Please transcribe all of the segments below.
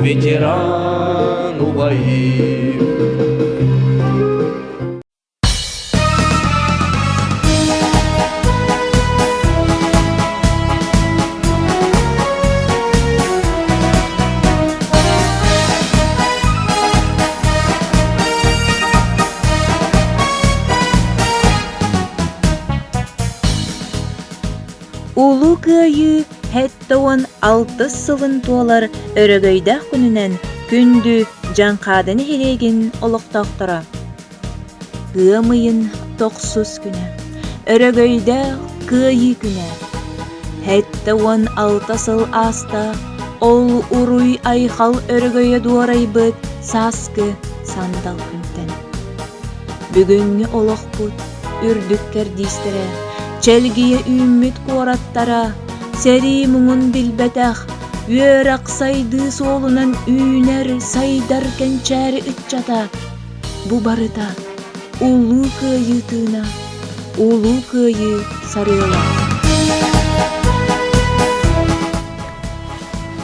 Ветеран убоим. Улу кайы Хэттауан 6 сылын туалар өрөгөйдәк күнінен күнді жаңқадыны хелеген олықтақтыра. Гымыйын 9 күні, өрөгөйдәк кайы күні. Хэттауан 6 сыл аста, ол уруй айхал өрөгөйе дуарай бұд саскы сандал күнтен. Бүгінгі олық бұд, үрдіккер дейстірі, чәлгіе үммет қораттара, сәри мұңын білбәтәқ, өр ақсайды солынан үйнер сайдар кәнчәрі үтчата. Бұ барыта, улу күйі тына, улу күйі сарыла.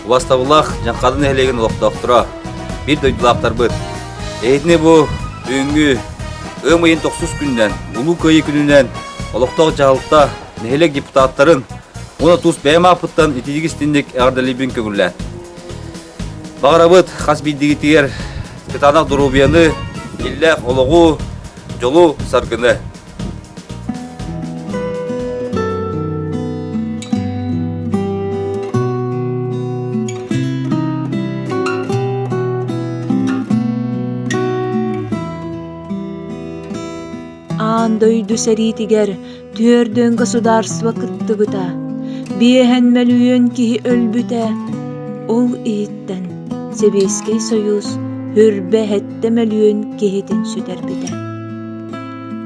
Убастабыллах жаңқадын әлеген олықтақтыра, бір дөйділақтар бұд. Әйтіне бұ өңгі өмайын 9 күннен, улу күйі күнінен олықтақ жағылықта нәхелек депутаттарын оны тұс бәйім апыттан итедігістіндік әғардалибін көңілі. Бағарабыд қас білдігітігер кітанақ дұрубияны елләқ олығы жолу саргыны. Андойду сәритігер түрдің государство кытты бұта. Биэхэн мөлүйен кихи өлбүтэ. Ол ииттен Себескей союз хүрбе хетте мөлүйен кихитин сүтер біте.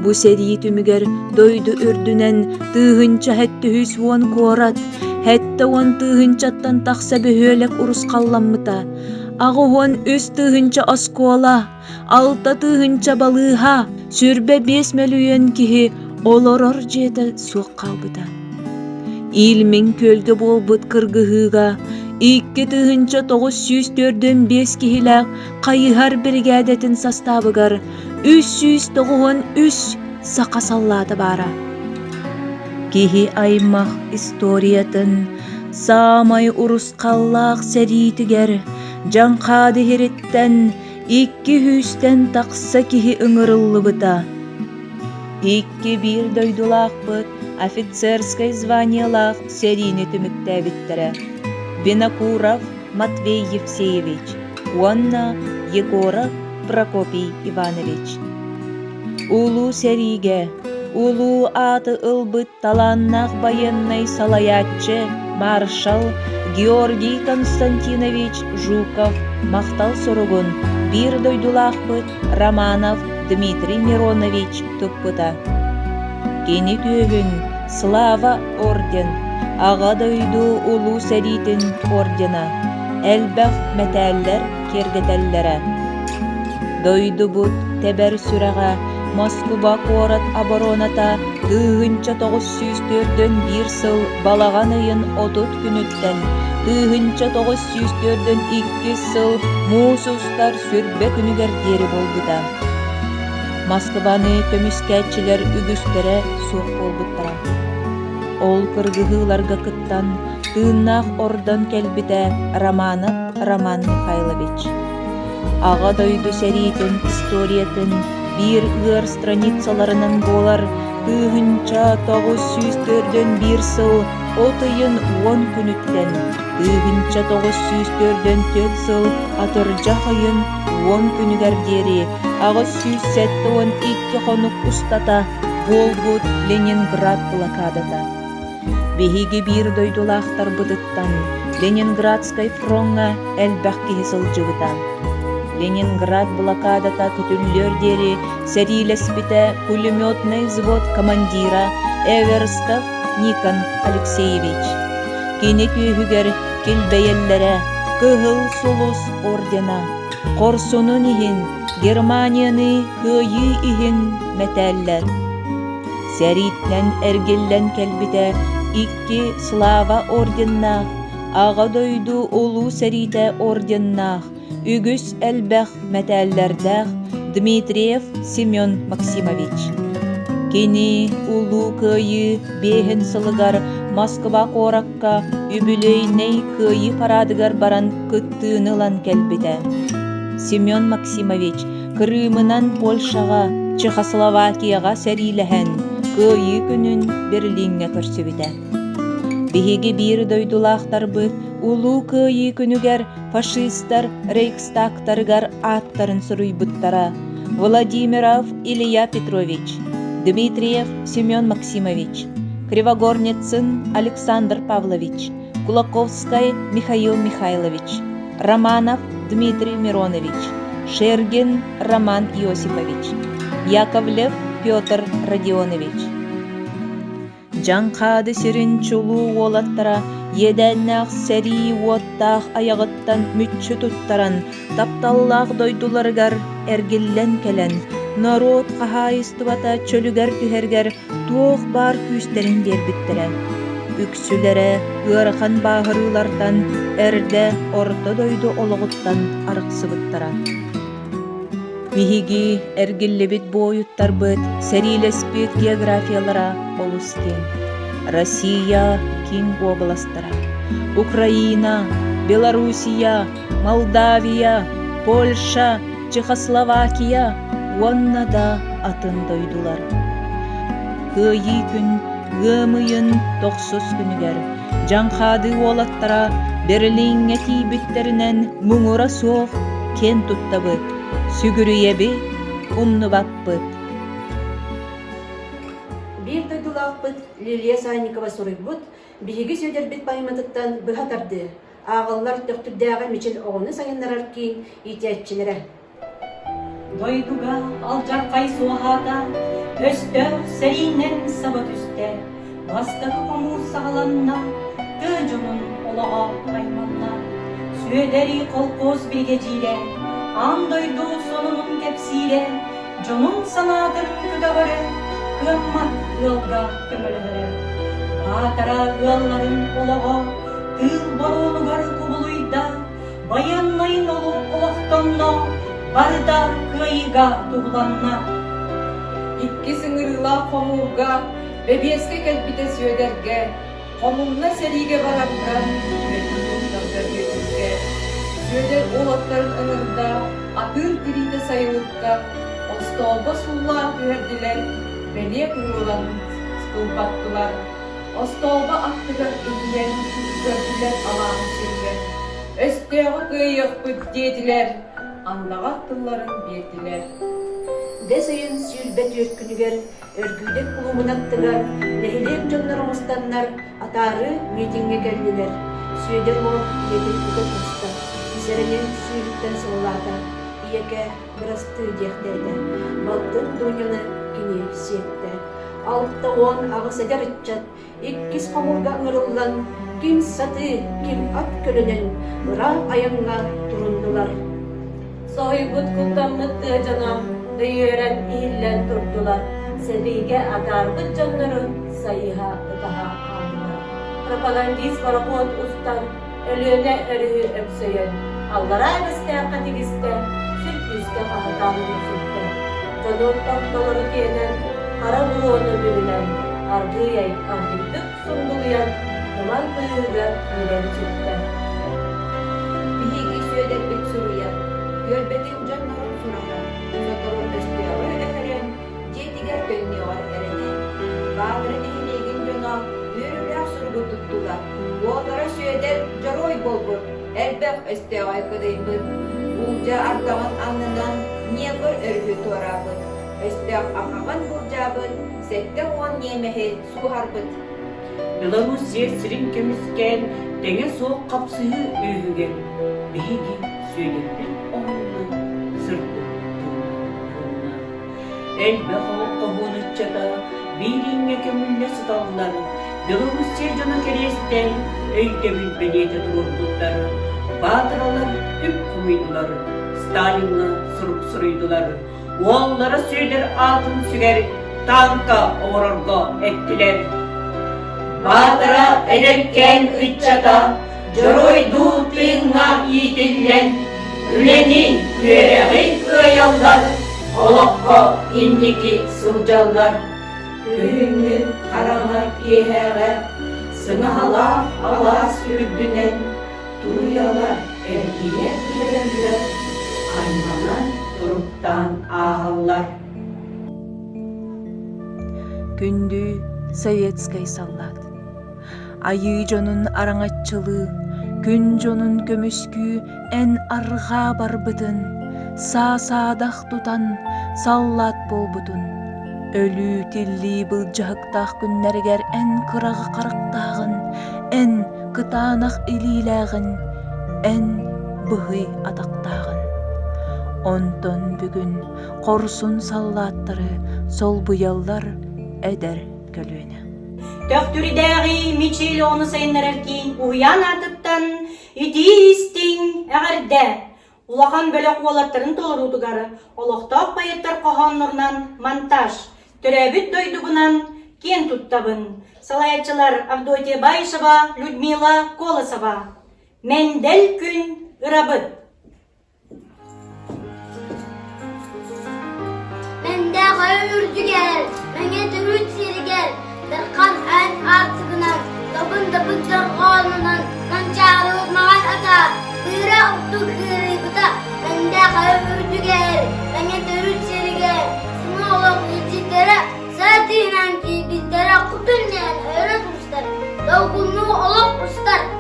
Бу сәрит үмігер дойду үрдүнен тыгынча хетте хүс уон корат, хетте уон тыгынчаттан тақса бөхөлек урус қалламмыта. Ағы уон үс тыгынча оскола, алта тыгынча балыха, сүрбе 5 мөлүйен кихи олорор жете суық қалбыта. Илмин көлге болбыт кыргыһыга, 2 тыгынча 904-5 кихилак кайыхар бригадетін составыгар 393 сақасаллаты бара. Кихи аймақ историятын самай урускаллақ сәритігер жаңқады хереттен 200-тен тақса кихи ыңырылы бұта. 2-1 дойдулақ бұт офицерской званиялах серийный түмікті біттірі. Винокуров Матвей Евсеевич, Уанна Егоров Прокопий Иванович. Улу сериге, улу аты ылбыт таланнақ военный салаятчы маршал Георгий Константинович Жуков мақтал сұрығын бір дойдулақ бұт Романов Дмитрий Миронович тұппыта. Кені түйігін Слава орден, аға дойду улу сәритін ордена, әлбәқ мәтәлләр кергетәлләре. Дойду бұд тәбәр сүрәға, Москва корат обороната 1904-ден bir сыл балаған ыйын 30 күнүттен, 1904-ден 2 сыл муусустар сүрбе күнүгер дери болбута. Москваны көмүскәтчилер үгүстері суық болбуттара. Ол кыргыгыларга кыттан тыыннах ордон келбите Романов Роман Михайлович. Аға дойду сәритін историятын bir ыр страницаларынан болар 1904-ден bir сыл 30 күнүттен, 1904-ден 4 сыл атыржақ айын 10 күнүгер дери, ағы 12 қонук устата Болбут Ленинград блокадата. Бехиге bir дойдулақтар бұдыттан Ленинградскай фронға әлбәқки сылжыбыта. Ленинград блокадата көтүллөр дери сәрилеспите пулеметный взвод командира Эверстов Никон Алексеевич. Кені күйігер келбейеллere кыгыл сулус ордена, Корсунун ихин, Германияны күйі ихин мәтәлләр. Сәриттен әргеллен келбите 2 Слава орденнах, аға дойду улу сәрите орденнах, үгіс әлбәқ мәтәлләрдәқ Дмитриев Семен Максимович. Кені улу күйі бейхін сылыгар Москва коракка үбілейней күйі парадыгар баран кыттыынылан кәлбіті. Семен Максимович Крымынан Польшаға, Чехословакияға сәриләһән күйі күнін Берлинге көрсөбіті. Беһиге bir дойдулақтар бұд, улу күйі күнігер фашистар рейхстагтаргар аттарын сұруйбыттара. Владимиров Илья Петрович, Дмитриев Семен Максимович, Кривогорницын Александр Павлович, Кулаковский Михаил Михайлович, Романов Дмитрий Миронович, Шергин Роман Иосифович, Яковлев Петр Родионович. Жаңқады сирин чулу олаттара, едәннақ сәри уоттақ аяғыттан мүтчі туттаран, тапталлақ дойдуларгар әргеллен кәлен, народ қахайыстыбата чөлігер түхергер туох бар күстерін бербіттірі. Үксүлері ұрқан бағырылардан әрді орта дойду олығыттан арықсыбыттара. Бихиги әргеллебет бойыттар бұд, сәрилеспет географиялара олыскен. Россия кин областара, Украина, Белоруссия, Молдавия, Польша, Чехословакия, оннада атын дойдулар. Күйі күн, ғымыйын 9 күнігер, жаңқады олаттара Берлинге тейбіттерінен мұңыра соқ кен тұттабыд. Сүгіріебі, умны баппыт. Bir дойдулақпыт Лилия Санникова сұрыйбыт, биһиги сөйдербит пайматыттан бұхатарды. Ағыллар төқтүрдәға мечел оғыны сайынларар кейін итәтчілері. Дойдуга алжарқай суағата, өстөк сәринен сабат үсті. Бастығы қому сағаланна, көжімін олаға айманна. Сөйдері қолқоз бегежиле, андойду сонымын кепсиле, жонун санадыр күдавары, кыммат ылға көмілері. Атара ылларын олаға, тыл баруынығар кубулуйда, баяннайын олу олақтонно, барда кыйга туғланна. Икки сыңырыла қомуға, бебеске кәлбіте сөйдерге, қомуңна сәлиге барарға, сөйдер олаттарын ыңырда, атыр тириде сайылықта, остолба суллар түйерділер, бәле күрулан скылбаттылар. Остолба аттыгар үлілер, көрділер алағын сөйлер. Өстеғі күйіқ бүт деділер, андаға аттыларын берділер. Дәс ойын сүйілбет өркінігер, өргүйдек құлумынаттығар, нәхілер жонлар оңыстаннар, атары митинге кәлділер. Сөйдер ол еділ бүгін ұста, сәрінен сүйіліктен сыллата, иеке бұрасты дектейді, балтын дуняны кіне сетті. Altta on ağız eder itçat. İkkiz kamurga ыңырыллан, ким саты, ким ат көлөнен, ыра аяңга турундулар. Soybut kultanlık canam, duyuren ihillen turdular. Sevige agarbıt canların sayıha daha aldılar. Propagandist parakot ustan, ölüne örühü öpsöyen. Allara eviste, katigiste, sürpüzde kahtan yüzükte. Canım tatlıları kiyenen, kara buğunu bürülen, ardıyay ardıydık sundulayan, yaman buyurga gülen çıktı. Bihigi söyler bit suruya, gölbetin canların suraha, uzatırın östüyağı eferen, jetiger dönüyor erene. Bağdırı ehnegin cana, yürürler surgu tuttular. Boğlara söyler jaroy bolbur, elbek östüyağı kıdıymbır. Bulca ardağın anından niye bir örgü torabın. Östüyağı akaman burcabın, sette on yemehe su harbıt. Белоруссия сирин көмүскен теңе соок капсыйы үйүген биги сөйлөппүн оңна сырты туна элбе холокко хунуччата биринге көмүлле сыталлар Белоруссия жана керестен өйдөбүн бедете турурдуктар баатыралар үп кумуйдулар Сталинга суруп сурuydular Уоллара сөйлер атын сүгер танка орорго эттилер Баатыра эдеркен ытчата, жоройду тыыңа иитиллен, үленин күерегин ыйаллар, олокко инники сылжаллар. Күңү караңа киэһээҕэ, сыңаһала ала сүрдүнен, туруялар эркие киэрэллер, айманан туруктан ааһаллар. Күндү советскай саллат. Айы жонун араңаччылы, күн жонун көмүскү эн арга барбытын, саадах тутан саллат болбутун. Өлү тилли былжахыктах күннергер эн кырагы карыктагын, эн кытаанах илилэгин, эн быгы атактагын. Онтон бүгүн корсун саллаттары сол буяллар эдер көлүнө. Töktürüdägi miçili onu sayınlararkin uyan artıptan itiistin ägerde ulakan bölök olatların tolurutugarı oloktoq bayıttar kohanlarından montaj töröbüt doydugunan ken tuttabın salayatçılar Avdotya Bayşeva, Людмила Колосова Mendel gün ırabıt Mende hayırcıger, menge dürüt seriger Dırkan en artıgınan, dabın dırganınan Mançarı mağan ata, bıyra uktu kırıbıta Mende hayırcıger, menge dürüt seriger Sına olan ilcitlere, saatiyle ki bizlere kutunlayan öğret uçlar Doğgunluğu olup uçlarÜmse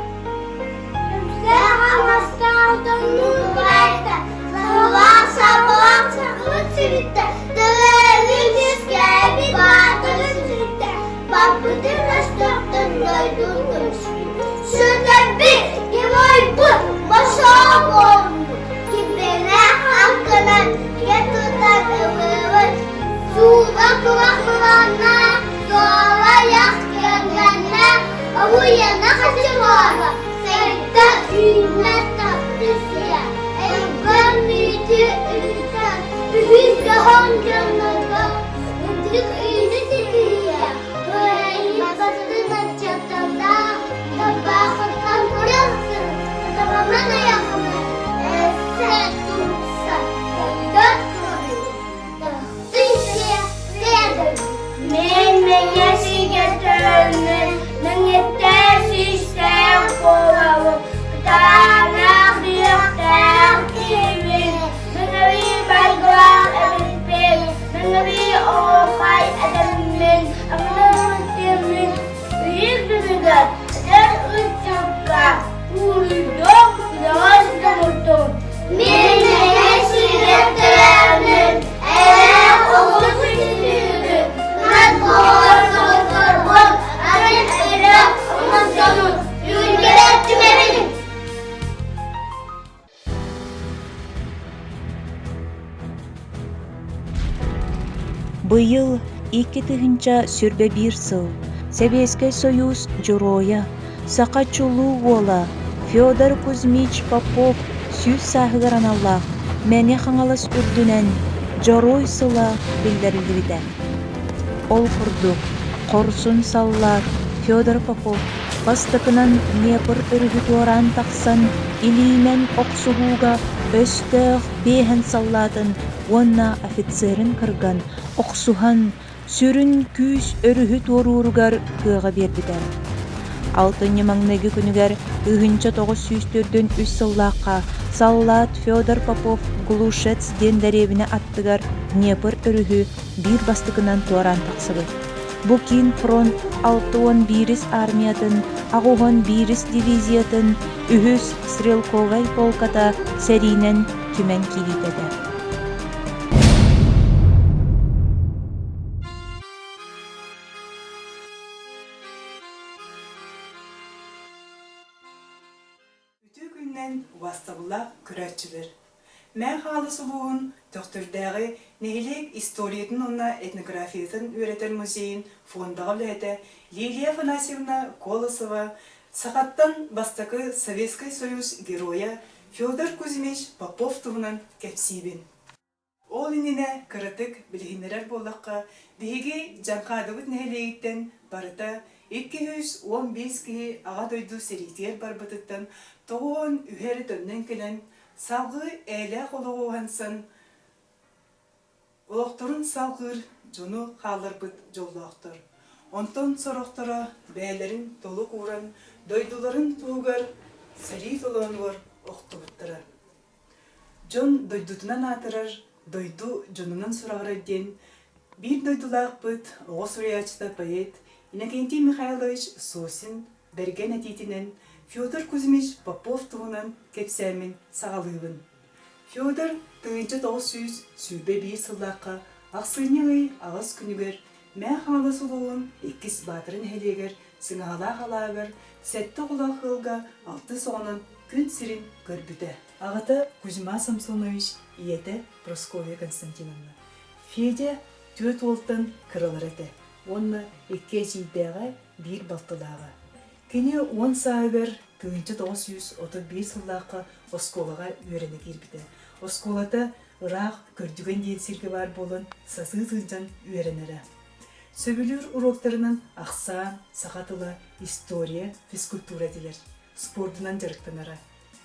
hamastan otanlığı kırayda Sağlak sabah saklık sivitler Döverin yüzger bir batırın sürükler Babıdır rastoktan doydurmuş Şuradan bir gibi bu başa oldu Kimlere hakkının ketutan ıvırır Suda kıvaklılarına Sonra yakkenlerine Avu yana kaçırlara Sevde ünlet tatlısuya Evgen müydü ülken Büyük yahan canlıda Ödük iyini diliye Böyle basına çatında Tabakından kuryansın Tabamana yakını Sen tutsa Dört kırıyor Dışıya Seyadır Menge sigetörünün Mengeter sistem kolavı Kıtanak diyakter kimin Mengevi baygılar edilpil Mengevi oğay edemin Aklımın timin Büyük dünügar Eder uçakka Uyduk Yavaş damurtum Menge sigetörünün Eğer oğlu sütürü Kat kor kor Aret edip Onun sonu Yürgel ettim eminim Быйыл икки тыһынча сүрбе бир сыл. Советский Союз Журоя, Сақа чулуу вола, Федор Кузьмич Попов сүз саһыгар аналлах, мәне хаңалас үрдүнен Жорой сыла билдирилибите. Ол курдук, корсун саллар, Федор Попов, бастыкынан Днепр өрүгү туаран таксан, илиймен оксугууга өстөөх бээхэн саллатын, уонна офицерин кырган, оксухан, сүрүн күүс өрүһү туоруругар кыага бербитер. 6 маңнеги күнүгер 1904 үс сыллаакка Саллат Федор Попов Глушец ден деревине аттыгар Днепр өрүһү бир бастыкынан туаран таксыбыт. Бу кийин фронт 6-11 армиятын, агуган 1 дивизиятын, үһүс стрелковый полката серийнен түмен килитеде. Үтүү күннен уастабылла күрәтчілер. Мән халы сұлуын төқтірдәғі нехилек историятын онна этнографиятын өретер музейін фондағы біләді Лилия Афанасьевна Колосова сақаттан бастакы Советский Союз героя Федор Кузьмич Попов туғынан кәпсейбін. Ол иніне кырытык білгенерер болаққа бігі жанқадығыт нехилегіттен барыта 215 ки аға дойду серитер барбытыттан тоғын үйері төннен келен салғы әлі қолығуғансан олықтырын салғыр жону қалырбыт жолдақтыр. Онтон сорақтыра бәлерін толы қуран дойдуларын туғар сәрі толуануар оқтығыттыра. Жон дойдутынан атырар, дойду жонунан сұрағыр әден бір дойдулақ бұт оғыз уриячта поэт Иннокентий Михайлович Сосин берген әтетінен Федор Кузьмич Попов туғынан кепсәмін сағалығын. Федор 1900 сүрбе бір сыллаққа ақсыйнығы ағыз күнігер мән қалы сұлуын еккіз батырын хелегер сыңала қалағыр сәтті құлақ қылға 6 соғынан күн сірін көрбіді. Ағыты Кузьма Самсонович иеті Просковия Константиновна. Федя 4 олттан кырылыр әті. Онны 2 жейдегі бір балтыдағы. Кені 10 сағығыр 1931 сыллаққа осколаға өрені кербіді. Осколата ұрақ көрдіген денсерге бар болын сасы тұнжан өренері. Сөбілер уроктарынан ақсан, сақатылы, история, физкультура делер. Спордынан жарықтанары.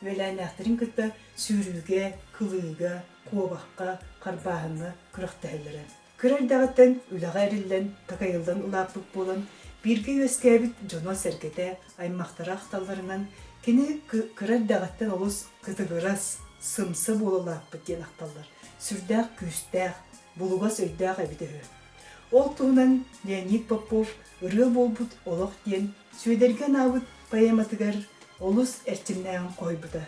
Өлән әқтірін күтті сүйрүүге, кылыға, қуабаққа, қарбағыны күріқтәйлері. Күрәрдағыттан үліға әрілден, тақайылдан ұлапық болын, бірге өскәбіт жоно сәргеті аймақтары ақталарынан кені күрәрдағыттан олыс күтігірас, сымсы болылаппы ден ақталар. Сүрдәқ, күстәқ, болуғас өйдәқ әбідігі. Ол туғынан Леонид Попов ұры болбұт олық ден сөйдерген ауыт поэматығар олыс әртімнәғын қойбыда.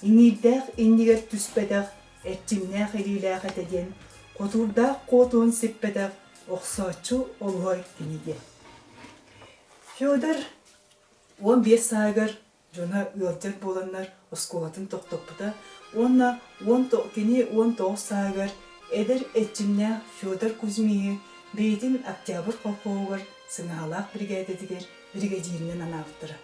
Инердәқ, иннегер түспәдәқ, әртімнәқ еліләқ әтеден Қотурдақ қотуын сеппедақ оқсачу олғай кенеге. Федор 15 сағығыр жона үйілдер боланлар осколатын тоқтопыда, онна 19 сағығыр әдір әтчімнә Федор Кузьмиі бейтін октябр қолқоғыр сыңалақ бригадедігер бригадирінен анағыттыры.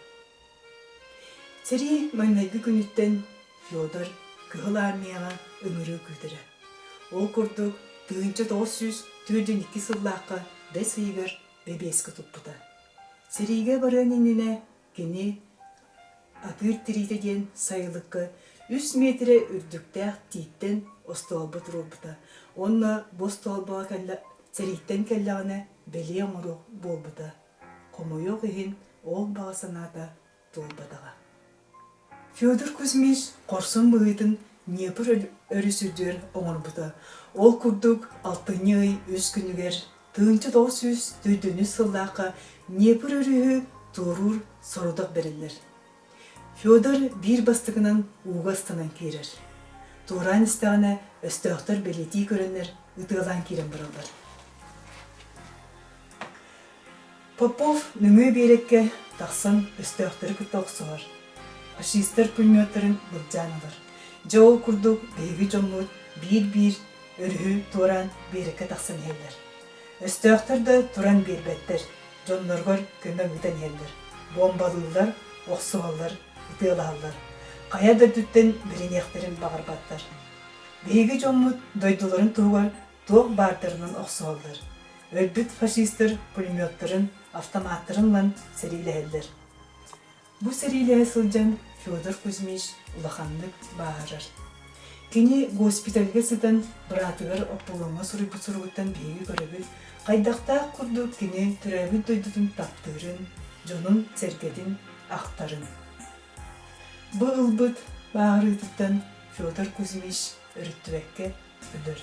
Сәрі мәннәгі күніттен Федор күхіл армияға өмірі күдірі. Ол күрдік 1942 сыллаққа 5 үйгір бебескі тұппыда. Серейге баран еніне кені атыр тіритеден сайылыққа 3 метрі үрдіктәқ тейттен остуалбы тұрылбыда. Онна бостуалбыға серейттен кәллағына бәле омырық болбыда. Қомойық егін ол бағасаната толбадаға. Федор Кузьмич қорсын бұғытын Днепр өрісүдер оңырбыда. Ол күрдік 6 үз күнігер 1904 сыллаққа Днепр өрігі тұрур сорудық берілер. Федор бір бастығынан уғастанан керер. Туран істіғана өстіғтар белети көрінер ұтығылан керен бұралдар. Попов нүңі берекке тақсын өстіғтары күтті оқсығар. Фашистер пулеметтарын бұлджан алыр. Жол күрдік бейгі жомуд бір өрі туран берекке тақсын елдер. Өстөктөр да туран бербеттер. Жонноргор көмө үтен елдер. Бомбалыйлар, оксуаллар, ытыалалар. Кая да түттен биринектерин багырбаттар. Беги жоммут дойдуларын тугар туок бартырынан оксуаллар. Өлбүт фашисттер пулеметтарын, автоматтарынлан серилейлер. Бу серилее сылжан Федор Кузьмич улаханнык баарар. Кини госпитальга сытан братыгар оппулуңа сурыйбыт сургуттан беги көрөбүл, кайдакта курдук кини түрөбүт дойдутун таптырын, жонун сергедин актарын. Бу ылбыт баарытыттан Федор Кузьмич өрүттүбекке өлөр.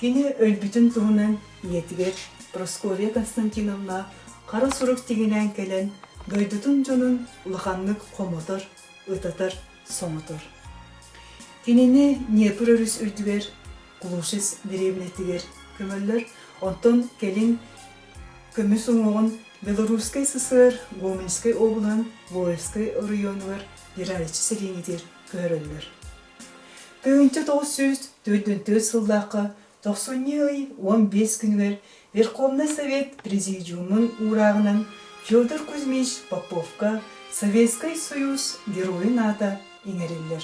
Кини өлбүтүн туунан иетигер Просковья Константиновна кара сурук тигинен келен дойдутун жонун улаханнык комотор, ытатар, соңотор. Кинини Днепр өрүс үрдүгер, Кулушес деревнетигер көмөллөр, онтон келин көмүс оңогон Белорусской ССР, Гомельской облан, Воевской районугар Ираричи селенитер көрөллөр. 1904 сылдакы 15 күнгөр Верховный Совет Президиумын урагынан Федор Кузьмич Поповка Советский Союз Герой НАТО иңереллер.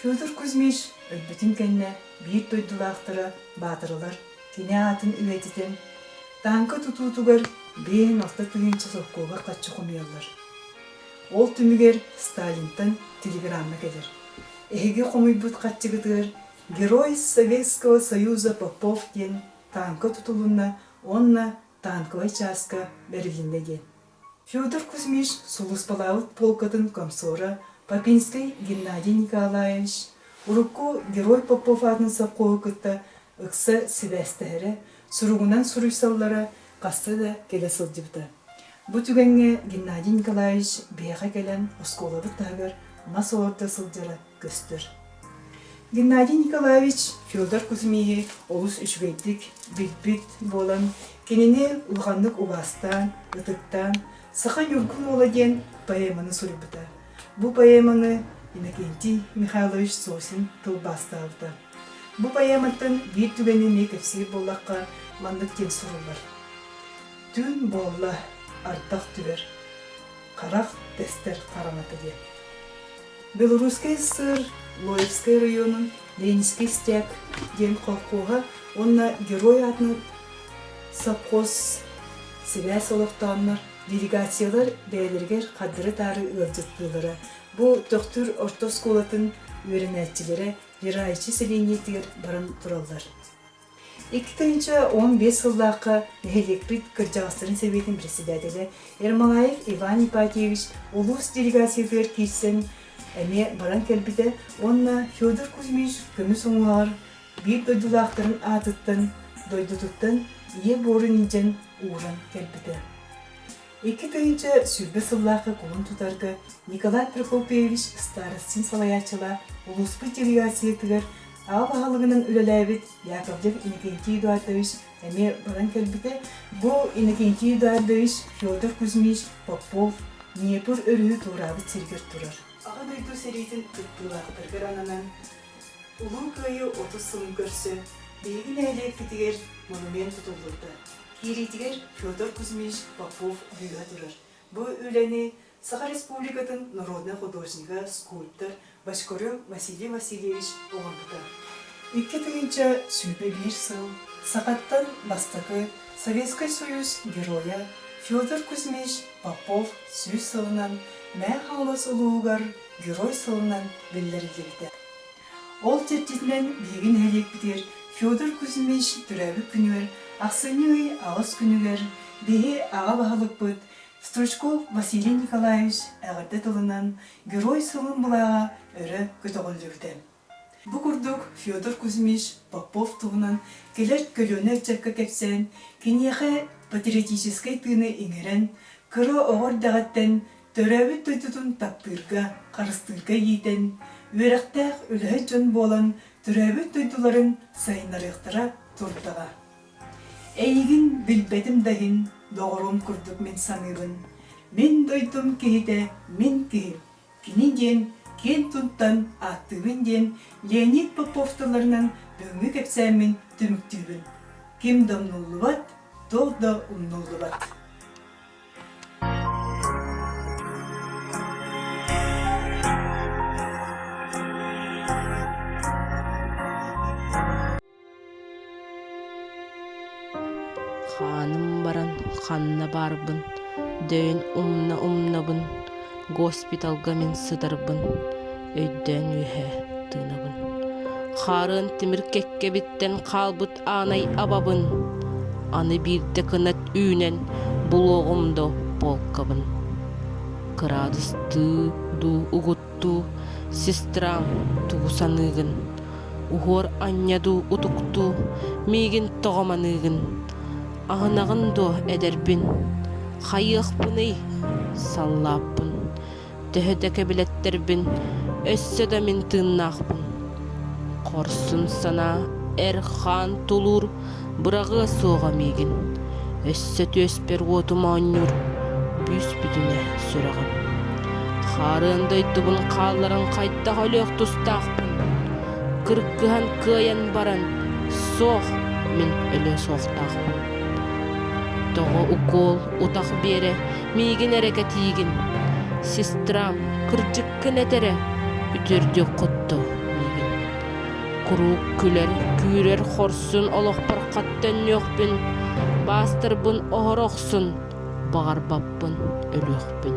Федор Кузьмич өлбүтүн кенне бир тойдулактыра батырлар тине атын үетитен танкы тутутугар бен алта тыгынча соккуга каччы кумуяллар. Ол түмүгер Сталинтан телеграмма келер. Эге комуйбут каччыгытыр Герой Советского Союза Попов ден танкы тутулунна онна танковый частка берилинде. Федор Кузьмич Сулуспалаут полкатын комсора Попинский Геннадий Николаевич урукку Герой Попов атын сапкоо кытта ыкса сибестере суругунан суруйсаллара касты да келе сылдыбыта. Бу түгенге Геннадий Николаевич бияга келен осколабы тагыр мас орда сылдыра көстөр. Геннадий Николаевич Федор Кузьмичи олус үчүгейдик бит болан кенене улганнык убастан, ытыктан, саха юргун оладен поэманы сурбыта. Бу поэманы Иннокентий Михайлович Сосин тылбасталды. Бу поэматтан бир түгенене кепсир боллакка мандык тен сурулар. Түн болла артак түбер, карак тестер караматыге. Белорусский ССР, Лоевский районун Ленинский стяг ден колкуга онна Герой атны совхоз связь олоктооннор делегациялар бээлергер кадыры тары ылжыттылары. Бу доктор орто сколатын үйренетчилери Ирайчи селенитигер барын тураллар. 2015 жылдакы Нехеликбит Кыргызстан Советин председателі Ермолаев Иван Ипатьевич улус делегациялар кийсен эме баран келбите онна Федор Кузьмич көмүс оңуар бир дойдулактарын атыттан дойдутуттан ие борун инжен уран келбите. 2000 сүрбе сыллакы колун тутарга Николай Прокопьевич Старостин салаячыла улуспы делегациятыгар Албахалыгынан үлеләбит Яковлев Иннокентий Эдуардович эме баран келбите бу Иннокентий Эдуардович Федор Кузьмич Попов Днепр өрү турабы тергер турар. Ага дойду серитин кыттылактыргар ананан улун кайы 30 сылын көрсө бейгин электигер монумент тутулурда. Киритигер Федор Кузьмич Попов үйө турар. Бу үлени Саха Республикатын народный художника, скульптор Башкорев Василий Васильевич оғанбыта. 2000 сүрбе бир сыл Сақаттан бастакы Советский Союз героя Федор Кузьмич Попов сүз сылынан мә халас улуугар герой сылынан белдерилдерде. Ол тертитинен бегин элек битер Федор Кузьмич түрәбі күнүгер, ақсыны ағыз күнүгер, беге аға бағылық бұд, Стручков Василий Николаевич әғірді тылынан герой сылын бұлаға өрі көтіғылдырды. Бұ күрдік Федор Кузьмич Попов туғынан келер көлөнер чакка кепсен, кенеғі патриотической тыны еңерен, кыры оғыр дағаттен төрәбі төйтутун таптырға, қарыстырға ейтен, өріқтәқ үлі жон болан төрәбі төйтуларын сайынарықтыра тұрдыға. Эйгин билбетим дагин доғырым күрдік мен саныбын. Мен дойдым кейде, мен кейім. Кини ден, кен тұнттан аттығын ден, Леонид Поповтыларынан бөңі кепсәмін түміктүйбін. Kim damnullubat, dol da umnullubat. Ханым баран ханна барбын, дөйін умнабын, госпиталга мен сыдарбын, өйден үйе тынабын. Харын тимир кекке биттен қалбыт анай абабын, аны бирде кынат үйнен булоғымды полкабын. Кырадысты ду угутту, сестрам туғусаныгын, ухор анняду утукту, мегин тоғаманыгын. Ағынағын до әдербін, хайықпыны саллаппын, төхөдөке білеттербін, өссөді мен тыннақпын. Қорсын сана әр хан тұлыр, бұрағы соға мегін, өссөті өспер отыма оннюр, бүс бүтіне сөрағын. Харын дойдыбын қалларын қайтта қолек тұстақпын, кыргыған кыян баран, соқ мен өлі соқтақпын. Тоғы укол, утақ бере, мейгін әрекет егін. Сестрам, кыржыққын әтері, үтерде құтты мейгін. Құруқ күлер, күйрер қорсын, олықпыр қаттен өқпін. Бастырбын оғыр оқсын, бағар баппын, өліқпін.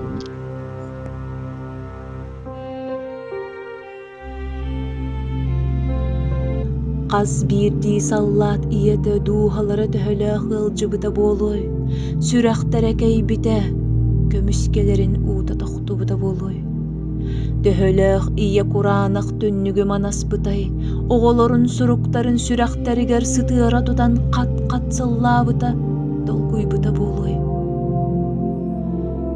Қаз бирди саллат иеті духалары төхілі қылжыбыта болуй. Сүрақтары кейбіті, көміскелерін ута тоқтубыта болуй. Төхіліқ ие құранық түннігі манас бұтай, оғылырын сұруқтарын сүрақтарығар сытыра тұтан қат-қат сыллабыта, долгуй бұта болуй.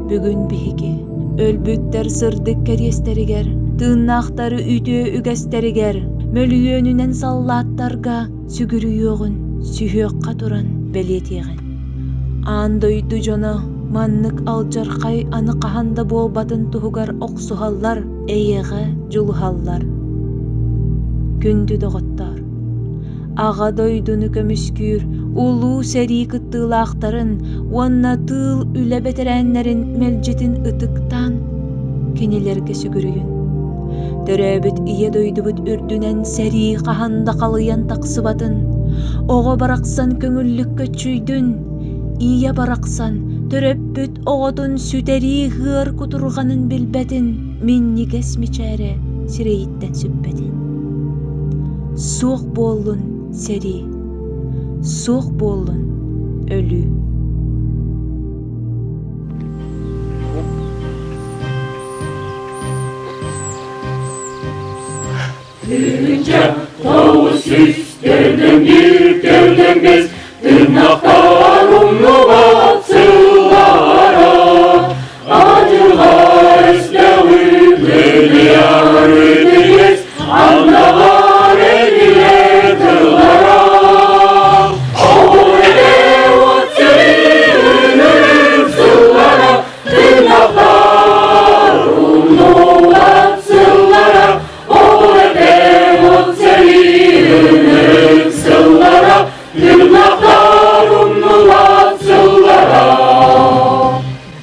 Бүгін бейге, өлбүттер сырдық кәрестерігер, тыыннақтары үйті үгәстерігер, мөлүйөнінен саллаттарға сүгірі еғін, сүйеққа тұран бәлетеғін. Андойды жона маннық алжарқай аны қағанда болбатын тұғығар оқсуғаллар, әйеғі жұлғаллар. Күнді доғыттар. Аға дойдыны көміскүр, улу сәрі күттілақтарын, онна тыл үлі бәтерәнлерін мәлжетін ұтықтан кенелерге сүгірейін. Төрөбіт ие дойдубут үрдүнен сәри қағанда қалыян тақсыбатын. Оғы барақсан көңіллікке чүйдін. Ие барақсан төрөппүт оғытын сүтәри ғыр құтырғанын білбәтін. Минни кәсмичәрі сирейттен сүппәтін. Соқ болын сәри, соқ болын өлі. Түйінce тауы süsтердің еркердің біз, тырнақтар ұмны батсылара. Ажыға өстәуі білияр өтіес, андағар әлілер тылара. Ауырде өтсірі үніріп сылара, тырнақтар ұмны батсылара. Tırnaklarımla sıllara,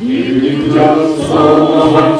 dilim canı soğuman